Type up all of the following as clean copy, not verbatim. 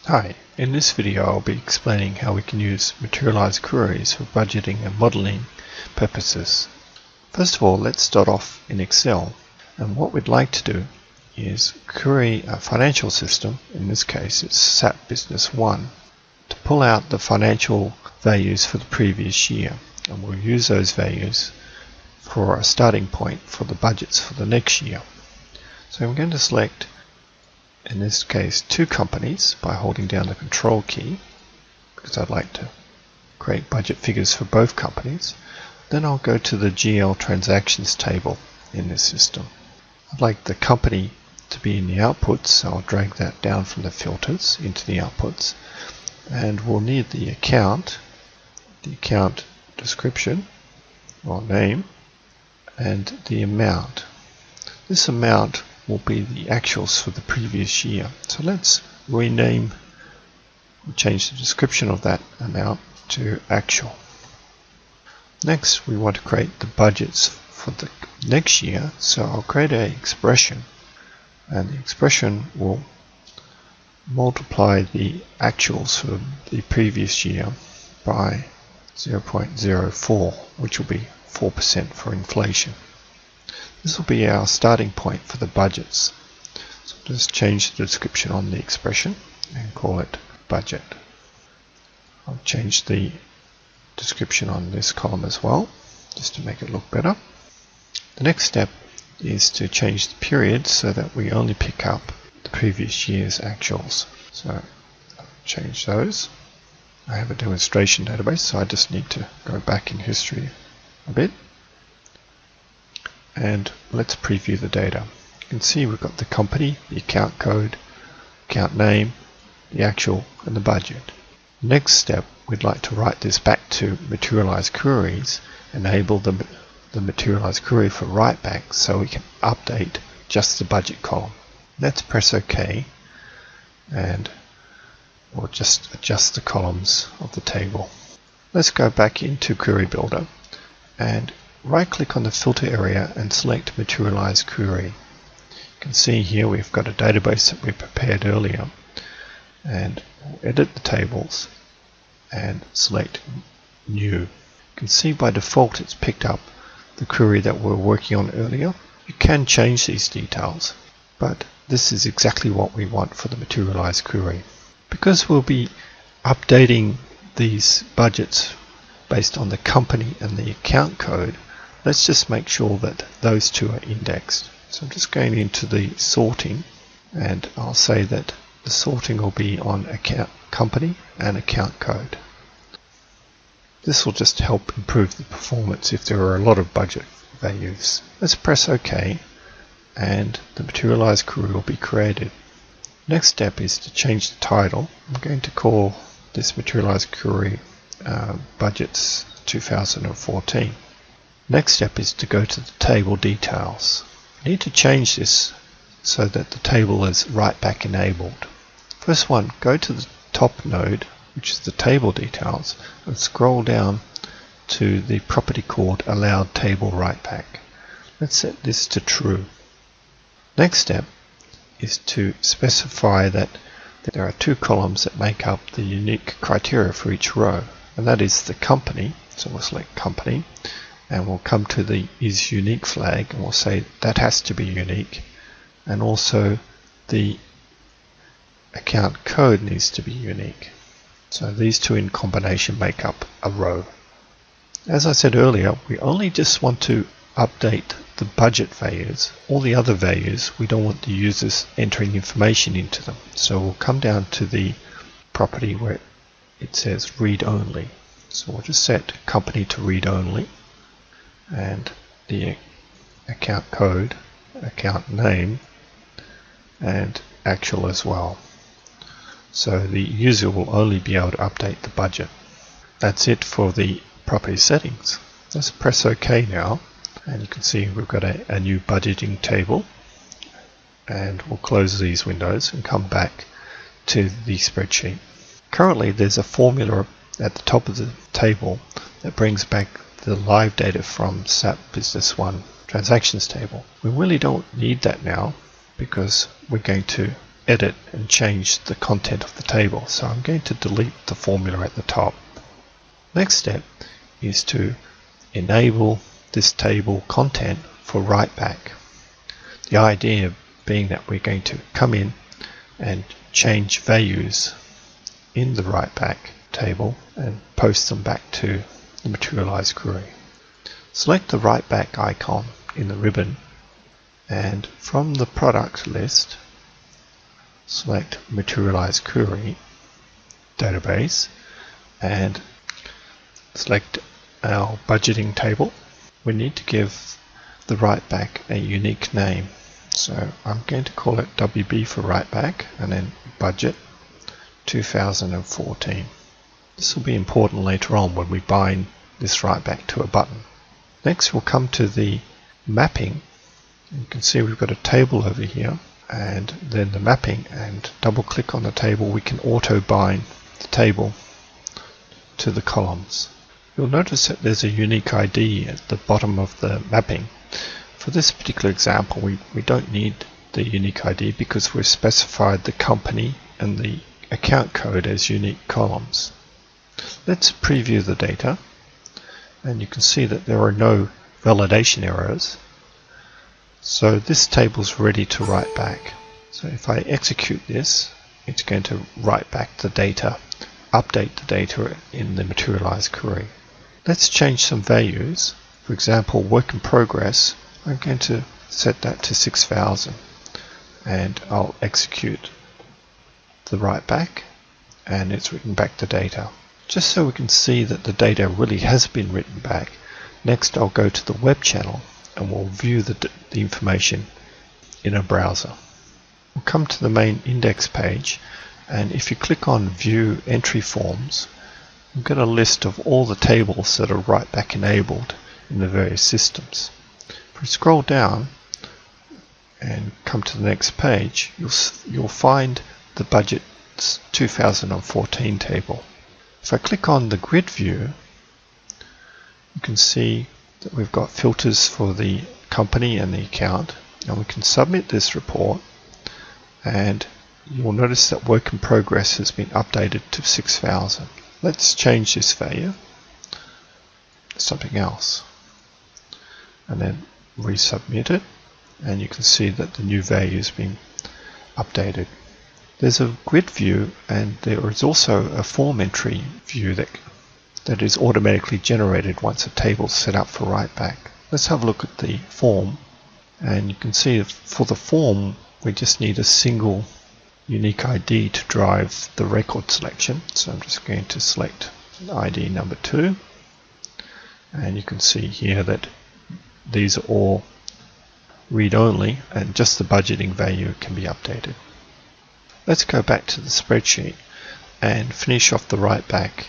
Hi, in this video I'll be explaining how we can use materialized queries for budgeting and modeling purposes. First of all, let's start off in Excel, and what we'd like to do is query a financial system. In this case it's SAP Business One, to pull out the financial values for the previous year, and we'll use those values for a starting point for the budgets for the next year. So I'm going to select, in this case, two companies by holding down the Control key, because I'd like to create budget figures for both companies. Then I'll go to the GL transactions table in this system. I'd like the company to be in the outputs, so I'll drag that down from the filters into the outputs, and we'll need the account description or name, and the amount. This amount will be the actuals for the previous year. So let's rename, change the description of that amount to actual. Next, we want to create the budgets for the next year, so I'll create an expression, and the expression will multiply the actuals for the previous year by 0.04, which will be 4% for inflation. This will be our starting point for the budgets. So just change the description on the expression and call it budget. I'll change the description on this column as well, just to make it look better. The next step is to change the period so that we only pick up the previous year's actuals. So I'll change those. I have a demonstration database, so I just need to go back in history a bit. And let's preview the data. You can see we've got the company, the account code, account name, the actual, and the budget. Next step, we'd like to write this back to Materialized Queries, enable the Materialized Query for Writeback so we can update just the budget column. Let's press OK, and we'll just adjust the columns of the table. Let's go back into Query Builder and right-click on the filter area and select Materialized Query. You can see here we've got a database that we prepared earlier, and we'll edit the tables and select New. You can see by default it's picked up the query that we were working on earlier. You can change these details, but this is exactly what we want for the Materialized Query. Because we'll be updating these budgets based on the company and the account code, let's just make sure that those two are indexed. So I'm just going into the sorting, and I'll say that the sorting will be on account company and account code. This will just help improve the performance if there are a lot of budget values. Let's press OK, and the Materialized Query will be created. Next step is to change the title. I'm going to call this Materialized Query Budgets 2014. Next step is to go to the table details. I need to change this so that the table is Writeback enabled. First one, go to the top node, which is the table details, and scroll down to the property called Allowed Table Writeback. Let's set this to true. Next step is to specify that there are two columns that make up the unique criteria for each row, and that is the company. So we'll select company, and we'll come to the is unique flag, and we'll say that has to be unique, and also the account code needs to be unique. So these two in combination make up a row. As I said earlier, we only just want to update the budget values. All the other values, we don't want the users entering information into them. So we'll come down to the property where it says read only. So we'll just set company to read only, and the account code, account name, and actual as well. So the user will only be able to update the budget. That's it for the property settings. Let's press OK now, and you can see we've got a new budgeting table, and we'll close these windows and come back to the spreadsheet. Currently there's a formula at the top of the table that brings back the live data from SAP Business One transactions table. We really don't need that now, because we're going to edit and change the content of the table. So I'm going to delete the formula at the top. Next step is to enable this table content for Writeback. The idea being that we're going to come in and change values in the Writeback table and post them back to the Materialised Query. Select the Writeback icon in the ribbon, and from the product list select Materialised Query database and select our budgeting table. We need to give the Writeback a unique name, so I'm going to call it WB for Writeback and then budget 2014. This will be important later on when we bind this Writeback to a button. Next we'll come to the mapping. You can see we've got a table over here and then the mapping, and double click on the table we can auto bind the table to the columns. You'll notice that there's a unique ID at the bottom of the mapping. For this particular example we don't need the unique ID because we've specified the company and the account code as unique columns. Let's preview the data and you can see that there are no validation errors. So this table is ready to write back. So if I execute this, it's going to write back the data, update the data in the Materialised Query. Let's change some values. For example, work in progress, I'm going to set that to 6,000 and I'll execute the write back and it's written back the data. Just so we can see that the data really has been written back, next I'll go to the web channel and we'll view the information in a browser. We'll come to the main index page, and if you click on View Entry Forms, you'll get a list of all the tables that are Writeback enabled in the various systems. If we scroll down and come to the next page, you'll find the Budget 2014 table. If I click on the grid view, you can see that we've got filters for the company and the account, and we can submit this report and you will notice that work in progress has been updated to 6,000. Let's change this value to something else and then resubmit it, and you can see that the new value has been updated. There's a grid view and there is also a form entry view that is automatically generated once a table is set up for Writeback. Let's have a look at the form, and you can see for the form we just need a single unique ID to drive the record selection. So I'm just going to select ID number 2, and you can see here that these are all read-only and just the budgeting value can be updated. Let's go back to the spreadsheet and finish off the Writeback.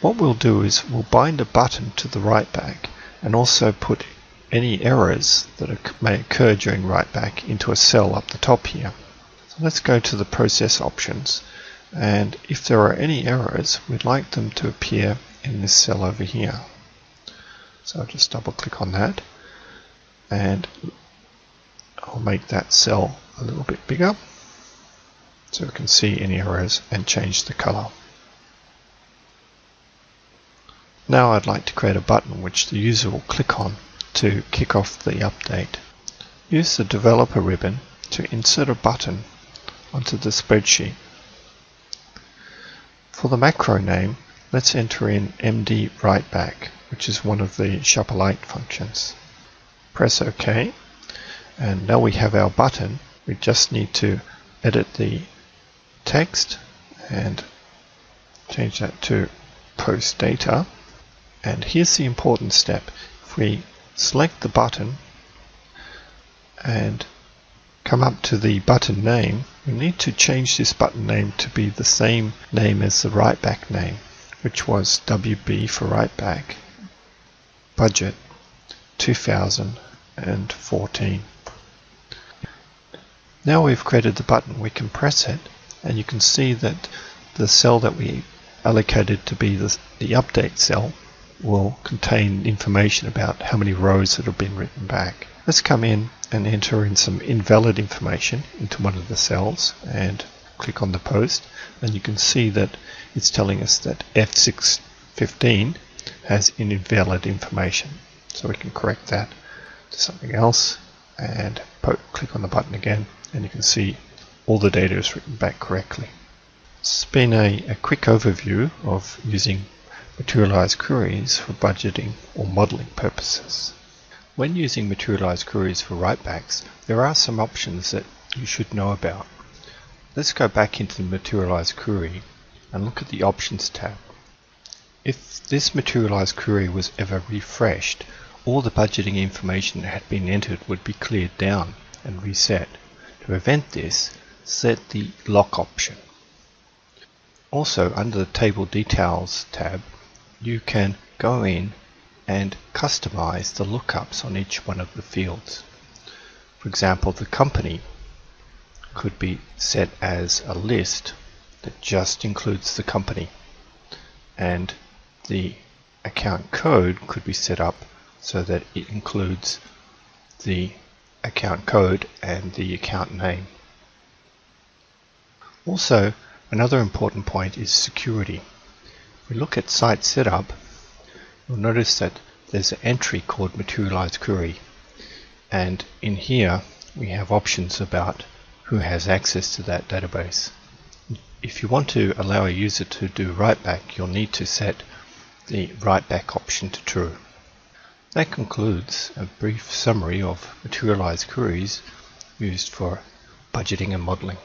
What we'll do is we'll bind a button to the Writeback and also put any errors that may occur during Writeback into a cell up the top here. So let's go to the process options, and if there are any errors we'd like them to appear in this cell over here. So I'll just double click on that and I'll make that cell a little bit bigger so we can see any errors and change the color. Now I'd like to create a button which the user will click on to kick off the update. Use the developer ribbon to insert a button onto the spreadsheet. For the macro name, let's enter in MD Writeback, which is one of the Sharperlight functions. Press OK, and now we have our button. We just need to edit the text and change that to post data. And here's the important step. If we select the button and come up to the button name, we need to change this button name to be the same name as the Writeback name, which was WB for Writeback, budget 2014. Now we've created the button, we can press it and you can see that the cell that we allocated to be the update cell will contain information about how many rows that have been written back. Let's come in and enter in some invalid information into one of the cells and click on the post, and you can see that it's telling us that F615 has invalid information. So we can correct that to something else and click on the button again, and you can see all the data is written back correctly. It's been a quick overview of using Materialized Queries for budgeting or modeling purposes. When using Materialized Queries for writebacks, there are some options that you should know about. Let's go back into the Materialized Query and look at the Options tab. If this Materialized Query was ever refreshed, all the budgeting information that had been entered would be cleared down and reset. To prevent this, set the lock option. Also, under the Table Details tab, you can go in and customize the lookups on each one of the fields. For example, the company could be set as a list that just includes the company, and the account code could be set up so that it includes the account code and the account name. Also, another important point is security. If we look at site setup, you'll notice that there's an entry called Materialized Query, and in here we have options about who has access to that database. If you want to allow a user to do writeback, you'll need to set the writeback option to true. That concludes a brief summary of Materialized Queries used for budgeting and modeling.